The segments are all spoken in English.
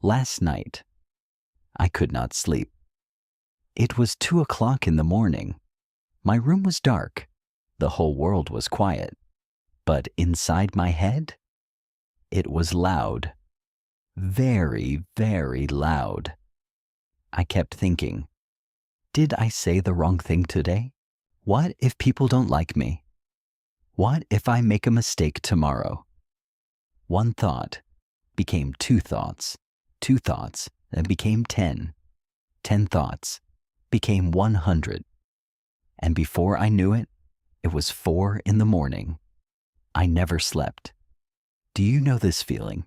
Last night, I could not sleep. It was 2 o'clock in the morning. My room was dark. The whole world was quiet. But inside my head, it was loud. Very, very loud. I kept thinking, did I say the wrong thing today? What if people don't like me? What if I make a mistake tomorrow? One thought became two thoughts then became 10. 10 thoughts became 100. And before I knew it, it was 4 in the morning. I never slept. Do you know this feeling?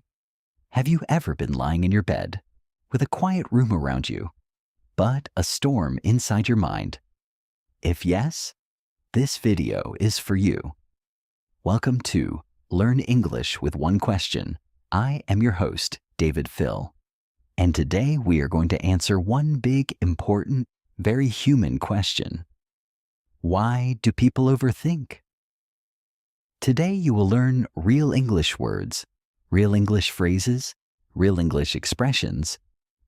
Have you ever been lying in your bed with a quiet room around you, but a storm inside your mind? If yes, this video is for you. Welcome to Learn English with One Question. I am your host, David Phill. And today we are going to answer one big, important, very human question. Why do people overthink? Today you will learn real English words, real English phrases, real English expressions,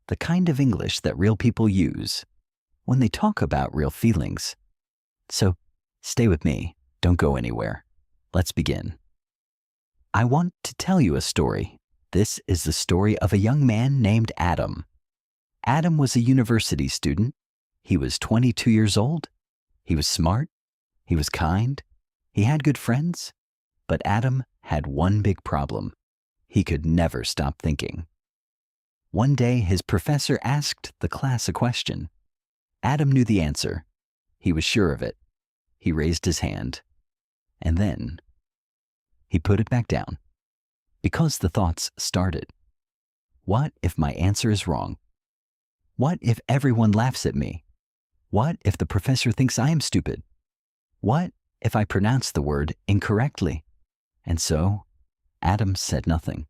the kind of English that real people use when they talk about real feelings. So stay with me, don't go anywhere. Let's begin. I want to tell you a story. This is the story of a young man named Adam. Adam was a university student. He was 22 years old. He was smart. He was kind. He had good friends. But Adam had one big problem. He could never stop thinking. One day, his professor asked the class a question. Adam knew the answer. He was sure of it. He raised his hand. And then he put it back down. Because the thoughts started. What if my answer is wrong? What if everyone laughs at me? What if the professor thinks I am stupid? What if I pronounce the word incorrectly? And so, Adam said nothing.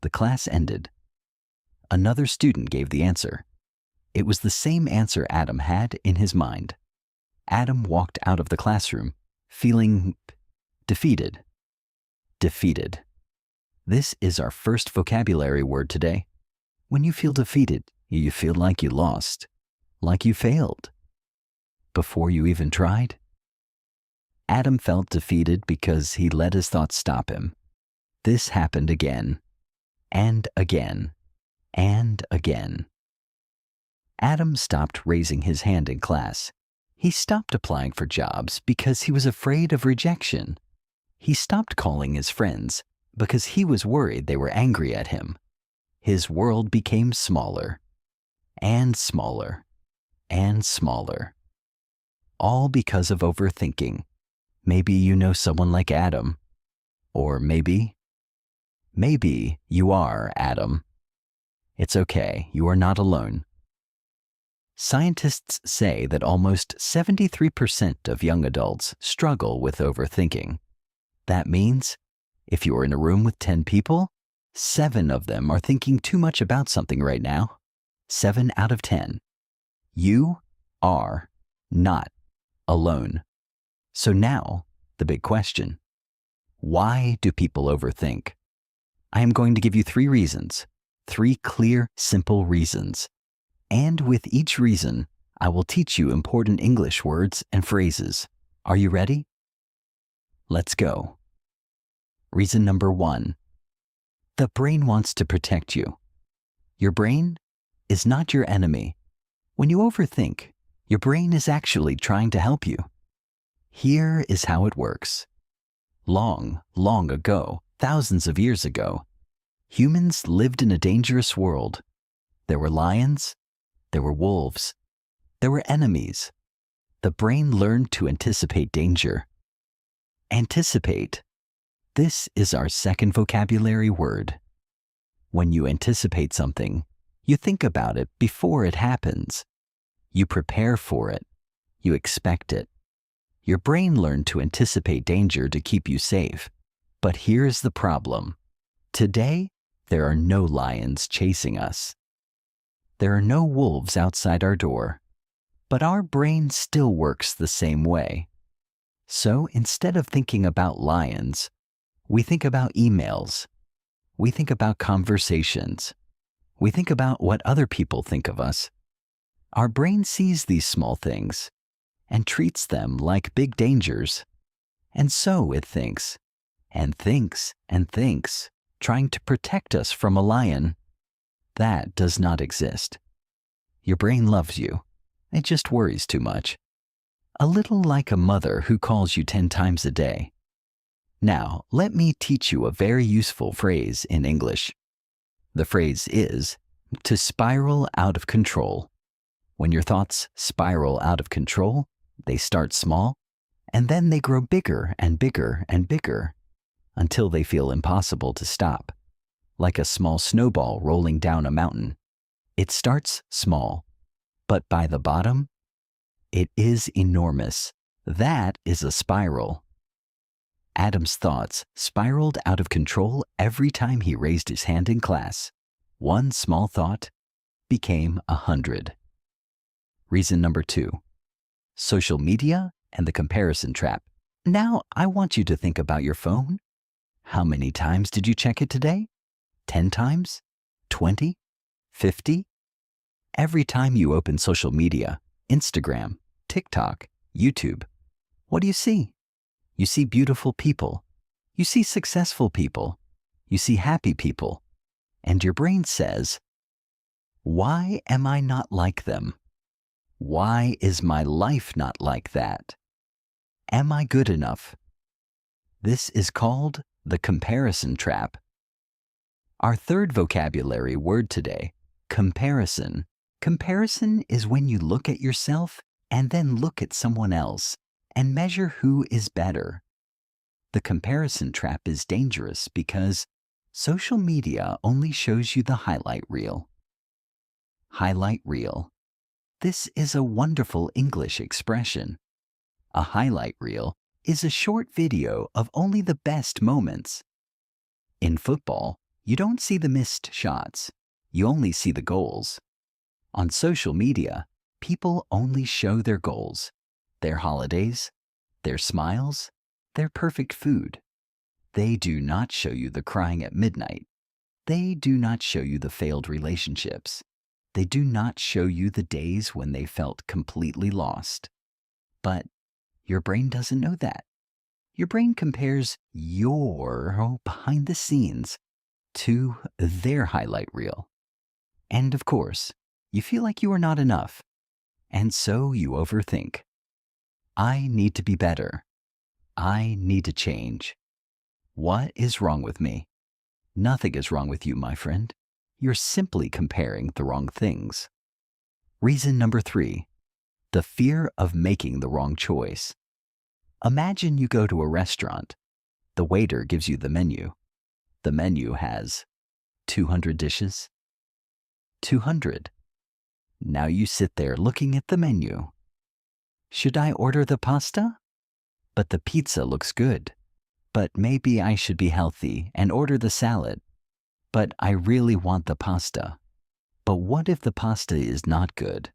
The class ended. Another student gave the answer. It was the same answer Adam had in his mind. Adam walked out of the classroom, feeling defeated. Defeated. This is our first vocabulary word today. When you feel defeated, you feel like you lost, like you failed. Before you even tried? Adam felt defeated because he let his thoughts stop him. This happened again, and again, and again. Adam stopped raising his hand in class. He stopped applying for jobs because he was afraid of rejection. He stopped calling his friends because he was worried they were angry at him. His world became smaller, and smaller, and smaller. All because of overthinking. Maybe you know someone like Adam. Or maybe you are Adam. It's okay, you are not alone. Scientists say that almost 73% of young adults struggle with overthinking. That means, if you're in a room with 10 people, 7 of them are thinking too much about something right now. 7 out of 10. You are not alone. So now, the big question. Why do people overthink? I am going to give you 3 reasons. 3 clear, simple reasons. And with each reason, I will teach you important English words and phrases. Are you ready? Let's go. Reason number 1. The brain wants to protect you. Your brain is not your enemy. When you overthink, your brain is actually trying to help you. Here is how it works. Long, long ago, thousands of years ago, humans lived in a dangerous world. There were lions, there were wolves, there were enemies. The brain learned to anticipate danger. Anticipate. This is our second vocabulary word. When you anticipate something, you think about it before it happens. You prepare for it. You expect it. Your brain learned to anticipate danger to keep you safe. But here's the problem. Today, there are no lions chasing us. There are no wolves outside our door. But our brain still works the same way. So instead of thinking about lions, we think about emails. We think about conversations. We think about what other people think of us. Our brain sees these small things and treats them like big dangers. And so it thinks, and thinks, and thinks, trying to protect us from a lion. That does not exist. Your brain loves you. It just worries too much. A little like a mother who calls you 10 times a day. Now, let me teach you a very useful phrase in English. The phrase is, to spiral out of control. When your thoughts spiral out of control, they start small, and then they grow bigger and bigger and bigger, until they feel impossible to stop. Like a small snowball rolling down a mountain. It starts small, but by the bottom, it is enormous. That is a spiral. Adam's thoughts spiraled out of control every time he raised his hand in class. One small thought became 100. Reason number 2. Social media and the comparison trap. Now, I want you to think about your phone. How many times did you check it today? 10 times? 20? 50? Every time you open social media, Instagram, TikTok, YouTube, what do you see? You see beautiful people. You see successful people. You see happy people. And your brain says, why am I not like them? Why is my life not like that? Am I good enough? This is called the comparison trap. Our third vocabulary word today, comparison. Comparison is when you look at yourself and then look at someone else and measure who is better. The comparison trap is dangerous because social media only shows you the highlight reel. Highlight reel. This is a wonderful English expression. A highlight reel is a short video of only the best moments. In football, you don't see the missed shots. You only see the goals. On social media, people only show their goals, their holidays, their smiles, their perfect food. They do not show you the crying at midnight. They do not show you the failed relationships. They do not show you the days when they felt completely lost. But your brain doesn't know that. Your brain compares your behind the scenes to their highlight reel. And of course, you feel like you are not enough. And so you overthink. I need to be better. I need to change. What is wrong with me? Nothing is wrong with you, my friend. You're simply comparing the wrong things. Reason number 3, the fear of making the wrong choice. Imagine you go to a restaurant. The waiter gives you the menu. The menu has 200 dishes. 200. Now you sit there looking at the menu. Should I order the pasta? But the pizza looks good. But maybe I should be healthy and order the salad. But I really want the pasta. But what if the pasta is not good?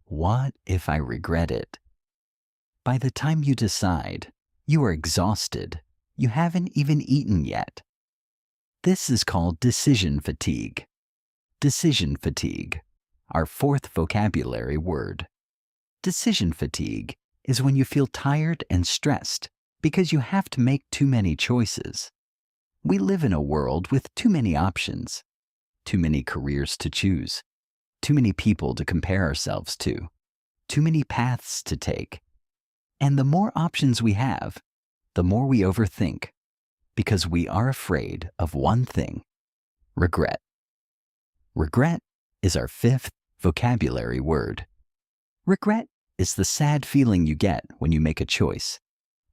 What if I regret it? By the time you decide, you are exhausted. You haven't even eaten yet. This is called decision fatigue. Decision fatigue, our fourth vocabulary word. Decision fatigue is when you feel tired and stressed because you have to make too many choices. We live in a world with too many options, too many careers to choose, too many people to compare ourselves to, too many paths to take. And the more options we have, the more we overthink, because we are afraid of one thing: regret. Regret is our fifth vocabulary word. Regret is the sad feeling you get when you make a choice,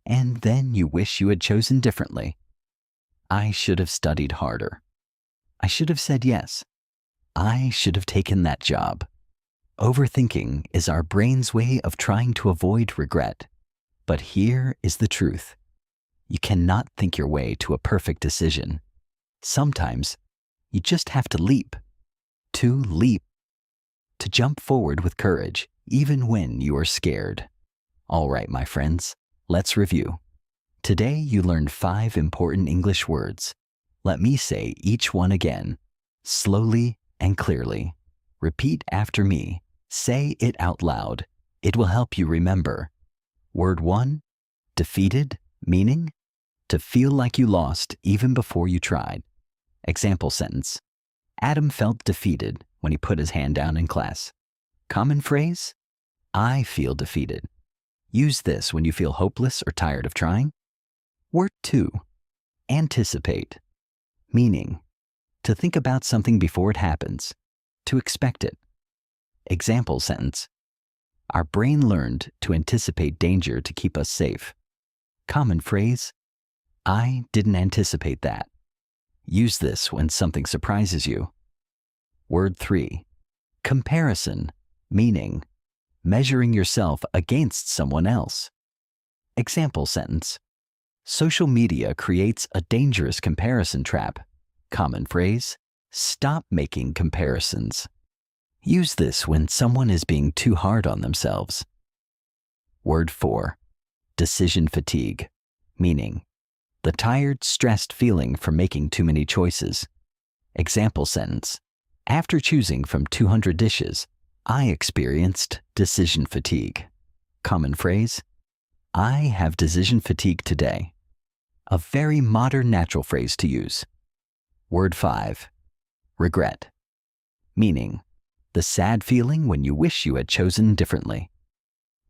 and then you wish you had chosen differently. I should have studied harder. I should have said yes. I should have taken that job. Overthinking is our brain's way of trying to avoid regret. But here is the truth. You cannot think your way to a perfect decision. Sometimes you just have to leap. To leap. To jump forward with courage, even when you are scared. All right, my friends, let's review. Today you learned 5 important English words. Let me say each one again, slowly and clearly. Repeat after me. Say it out loud. It will help you remember. Word 1, defeated, meaning to feel like you lost even before you tried. Example sentence. Adam felt defeated when he put his hand down in class. Common phrase, I feel defeated. Use this when you feel hopeless or tired of trying. Word 2, anticipate, meaning to think about something before it happens, to expect it. Example sentence. Our brain learned to anticipate danger to keep us safe. Common phrase, I didn't anticipate that. Use this when something surprises you. Word 3, comparison, meaning measuring yourself against someone else. Example sentence. Social media creates a dangerous comparison trap. Common phrase, stop making comparisons. Use this when someone is being too hard on themselves. Word 4, decision fatigue, meaning the tired, stressed feeling from making too many choices. Example sentence. After choosing from 200 dishes, I experienced decision fatigue. Common phrase, I have decision fatigue today. A very modern natural phrase to use. Word 5, regret, meaning the sad feeling when you wish you had chosen differently.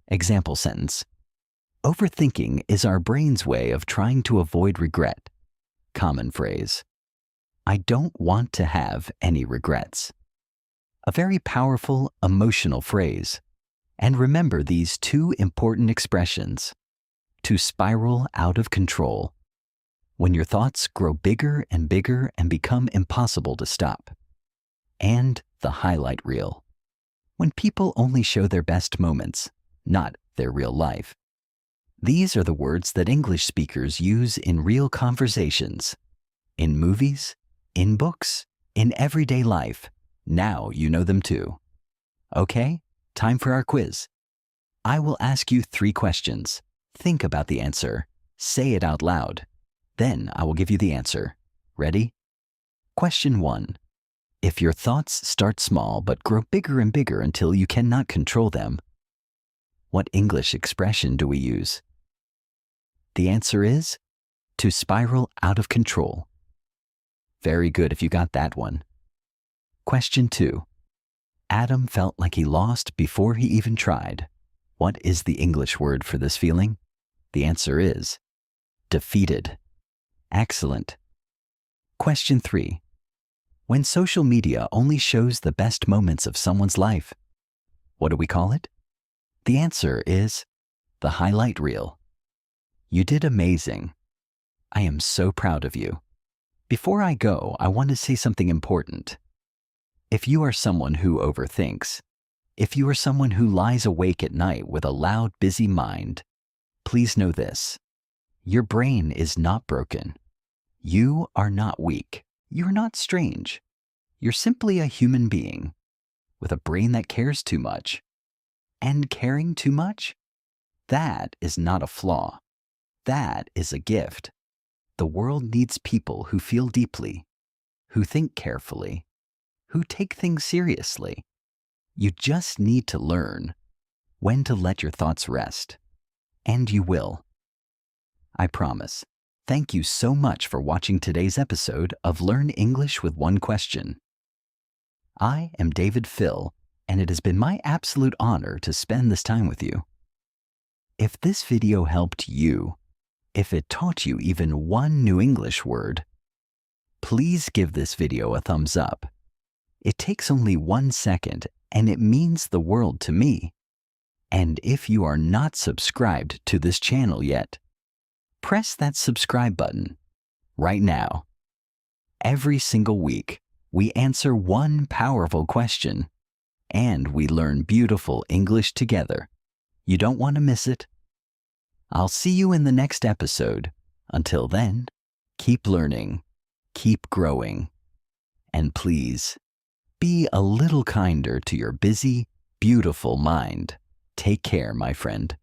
Example sentence. Overthinking is our brain's way of trying to avoid regret. Common phrase. I don't want to have any regrets. A very powerful, emotional phrase. And remember these two important expressions. To spiral out of control. When your thoughts grow bigger and bigger and become impossible to stop. And the highlight reel. When people only show their best moments, not their real life. These are the words that English speakers use in real conversations, in movies, in books, in everyday life. Now you know them too. Okay, time for our quiz. I will ask you 3 questions. Think about the answer. Say it out loud. Then I will give you the answer. Ready? Question 1. If your thoughts start small but grow bigger and bigger until you cannot control them, what English expression do we use? The answer is to spiral out of control. Very good if you got that one. Question 2. Adam felt like he lost before he even tried. What is the English word for this feeling? The answer is defeated. Excellent. Question 3. When social media only shows the best moments of someone's life, what do we call it? The answer is the highlight reel. You did amazing. I am so proud of you. Before I go, I want to say something important. If you are someone who overthinks, if you are someone who lies awake at night with a loud, busy mind, please know this. Your brain is not broken. You are not weak. You're not strange. You're simply a human being with a brain that cares too much. And caring too much? That is not a flaw. That is a gift. The world needs people who feel deeply, who think carefully, who take things seriously. You just need to learn when to let your thoughts rest. And you will. I promise. Thank you so much for watching today's episode of Learn English with One Question. I am David Phill, and it has been my absolute honor to spend this time with you. If this video helped you, if it taught you even one new English word, please give this video a thumbs up. It takes only 1 second, and it means the world to me. And if you are not subscribed to this channel yet, press that subscribe button right now. Every single week, we answer one powerful question, and we learn beautiful English together. You don't want to miss it. I'll see you in the next episode. Until then, keep learning, keep growing, and please, be a little kinder to your busy, beautiful mind. Take care, my friend.